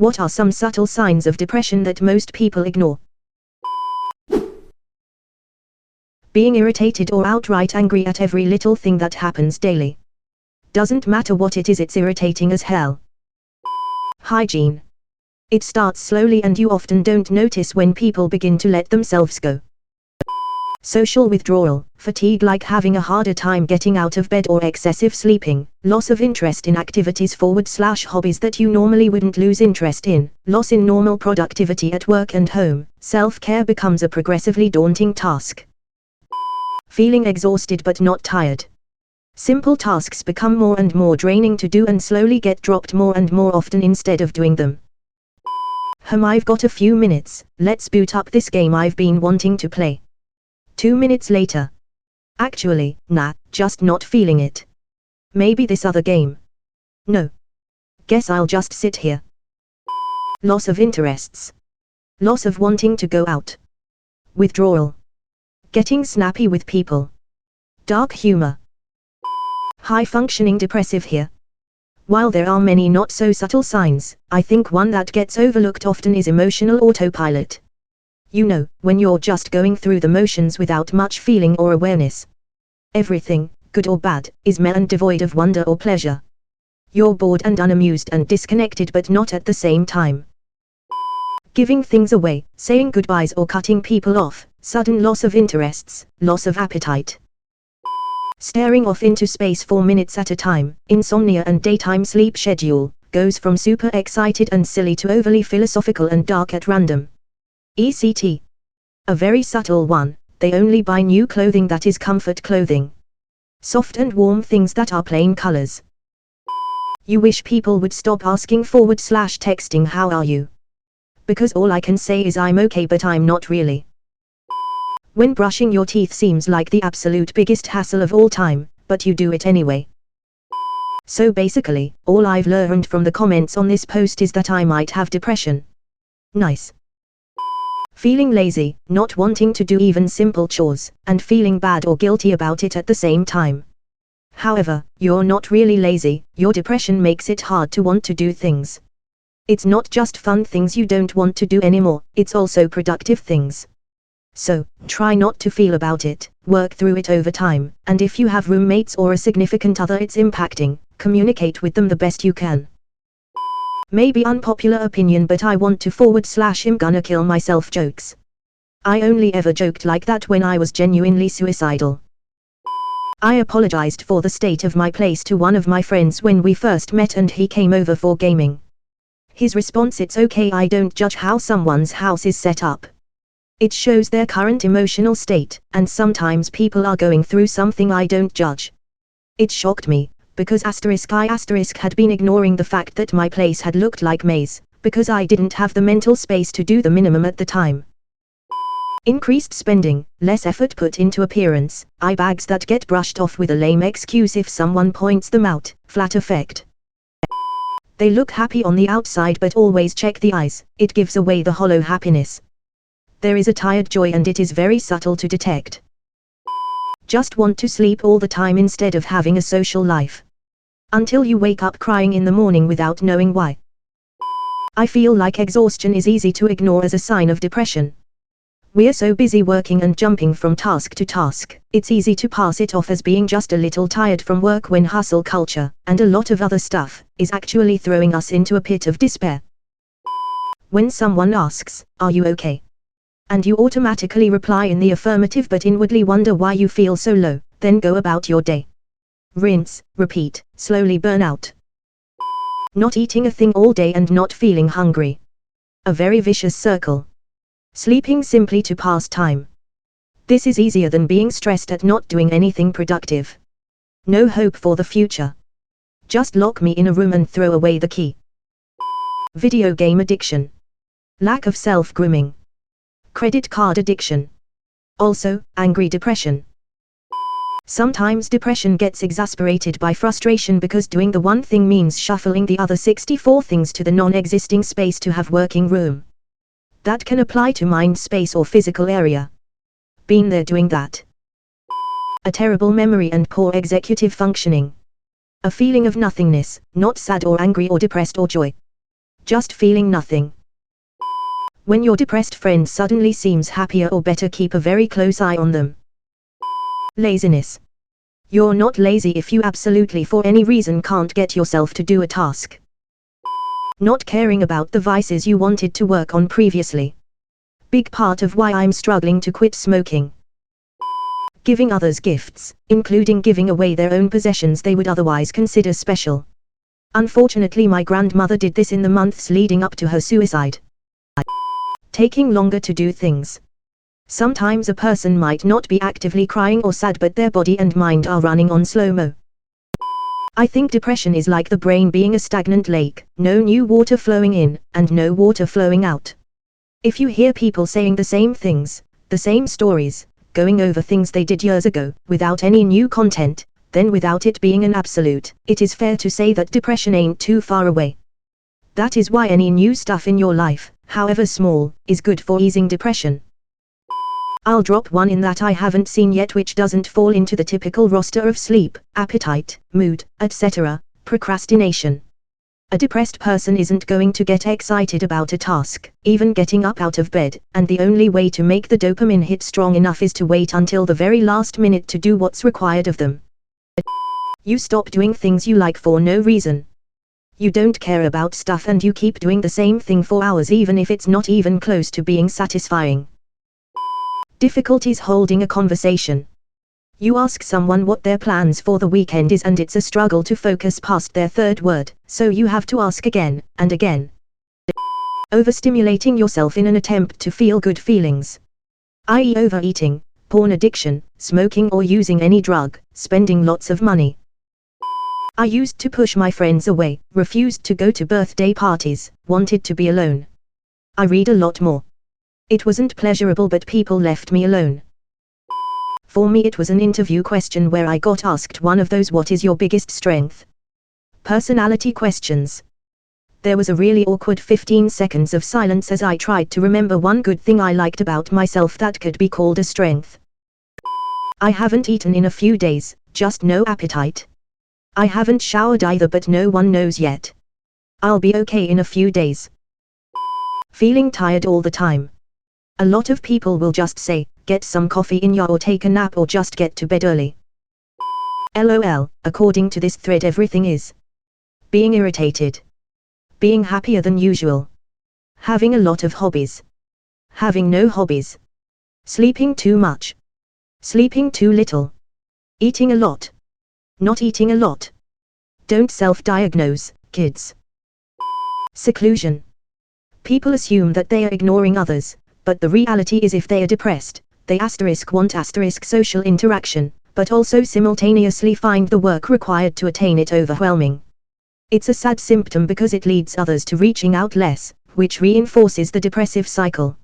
What are some subtle signs of depression that most people ignore? Being irritated or outright angry at every little thing that happens daily. Doesn't matter what it is, it's irritating as hell. Hygiene. It starts slowly and you often don't notice when people begin to let themselves go. Social withdrawal, fatigue like having a harder time getting out of bed or excessive sleeping, loss of interest in activities / hobbies that you normally wouldn't lose interest in, loss in normal productivity at work and home, self-care becomes a progressively daunting task. Feeling exhausted but not tired. Simple tasks become more and more draining to do and slowly get dropped more and more often instead of doing them. I've got a few minutes, let's boot up this game I've been wanting to play. 2 minutes later. Actually, nah, just not feeling it. Maybe this other game. No. Guess I'll just sit here. Loss of interests. Loss of wanting to go out. Withdrawal. Getting snappy with people. Dark humor. High-functioning depressive here. While there are many not so subtle signs, I think one that gets overlooked often is emotional autopilot. You know, when you're just going through the motions without much feeling or awareness. Everything, good or bad, is meh and devoid of wonder or pleasure. You're bored and unamused and disconnected but not at the same time. Giving things away, saying goodbyes or cutting people off, sudden loss of interests, loss of appetite. Staring off into space for minutes at a time, insomnia and daytime sleep schedule, goes from super excited and silly to overly philosophical and dark at random. ECT. A very subtle one, they only buy new clothing that is comfort clothing. Soft and warm things that are plain colors. You wish people would stop asking / texting how are you? Because all I can say is I'm okay but I'm not really. When brushing your teeth seems like the absolute biggest hassle of all time, but you do it anyway. So basically, all I've learned from the comments on this post is that I might have depression. Nice. Feeling lazy, not wanting to do even simple chores, and feeling bad or guilty about it at the same time. However, you're not really lazy, your depression makes it hard to want to do things. It's not just fun things you don't want to do anymore, it's also productive things. So, try not to feel about it, work through it over time, and if you have roommates or a significant other it's impacting, communicate with them the best you can. Maybe unpopular opinion but I want to / I'm gonna kill myself jokes. I only ever joked like that when I was genuinely suicidal. I apologized for the state of my place to one of my friends when we first met and he came over for gaming. His response: it's okay, I don't judge how someone's house is set up. It shows their current emotional state, and sometimes people are going through something I don't judge. It shocked me, because I had been ignoring the fact that my place had looked like maze, because I didn't have the mental space to do the minimum at the time. Increased spending, less effort put into appearance, eye bags that get brushed off with a lame excuse if someone points them out, flat effect. They look happy on the outside but always check the eyes, it gives away the hollow happiness. There is a tired joy and it is very subtle to detect. Just want to sleep all the time instead of having a social life. Until you wake up crying in the morning without knowing why. I feel like exhaustion is easy to ignore as a sign of depression. We're so busy working and jumping from task to task, it's easy to pass it off as being just a little tired from work when hustle culture, and a lot of other stuff, is actually throwing us into a pit of despair. When someone asks, "Are you okay?" and you automatically reply in the affirmative but inwardly wonder why you feel so low, then go about your day. Rinse, repeat, slowly burn out. Not eating a thing all day and not feeling hungry. A very vicious circle. Sleeping simply to pass time. This is easier than being stressed at not doing anything productive. No hope for the future. Just lock me in a room and throw away the key. Video game addiction. Lack of self-grooming. Credit card addiction. Also, angry depression. Sometimes depression gets exasperated by frustration because doing the one thing means shuffling the other 64 things to the non-existing space to have working room. That can apply to mind space or physical area. Been there doing that. A terrible memory and poor executive functioning. A feeling of nothingness, not sad or angry or depressed or joy. Just feeling nothing. When your depressed friend suddenly seems happier or better, keep a very close eye on them. Laziness. You're not lazy if you absolutely for any reason can't get yourself to do a task. Not caring about the vices you wanted to work on previously. Big part of why I'm struggling to quit smoking. Giving others gifts, including giving away their own possessions they would otherwise consider special. Unfortunately, my grandmother did this in the months leading up to her suicide. Taking longer to do things. Sometimes a person might not be actively crying or sad, but their body and mind are running on slow-mo. I think depression is like the brain being a stagnant lake, no new water flowing in, and no water flowing out. If you hear people saying the same things, the same stories, going over things they did years ago, without any new content, then without it being an absolute, it is fair to say that depression ain't too far away. That is why any new stuff in your life, however small, is good for easing depression. I'll drop one in that I haven't seen yet, which doesn't fall into the typical roster of sleep, appetite, mood, etc., procrastination. A depressed person isn't going to get excited about a task, even getting up out of bed, and the only way to make the dopamine hit strong enough is to wait until the very last minute to do what's required of them. You stop doing things you like for no reason. You don't care about stuff and you keep doing the same thing for hours even if it's not even close to being satisfying. Difficulties holding a conversation. You ask someone what their plans for the weekend is and it's a struggle to focus past their third word, so you have to ask again and again. Overstimulating yourself in an attempt to feel good feelings. I.e. overeating, porn addiction, smoking or using any drug, spending lots of money. I used to push my friends away, refused to go to birthday parties, wanted to be alone. I read a lot more. It wasn't pleasurable, but people left me alone. For me it was an interview question where I got asked one of those "what is your biggest strength?" personality questions. There was a really awkward 15 seconds of silence as I tried to remember one good thing I liked about myself that could be called a strength. I haven't eaten in a few days, just no appetite. I haven't showered either, but no one knows yet. I'll be okay in a few days. Feeling tired all the time. A lot of people will just say, get some coffee in ya or take a nap or just get to bed early. LOL, according to this thread everything is. Being irritated. Being happier than usual. Having a lot of hobbies. Having no hobbies. Sleeping too much. Sleeping too little. Eating a lot. Not eating a lot. Don't self-diagnose, kids. Seclusion. People assume that they are ignoring others, but the reality is if they are depressed, they want social interaction, but also simultaneously find the work required to attain it overwhelming. It's a sad symptom because it leads others to reaching out less, which reinforces the depressive cycle.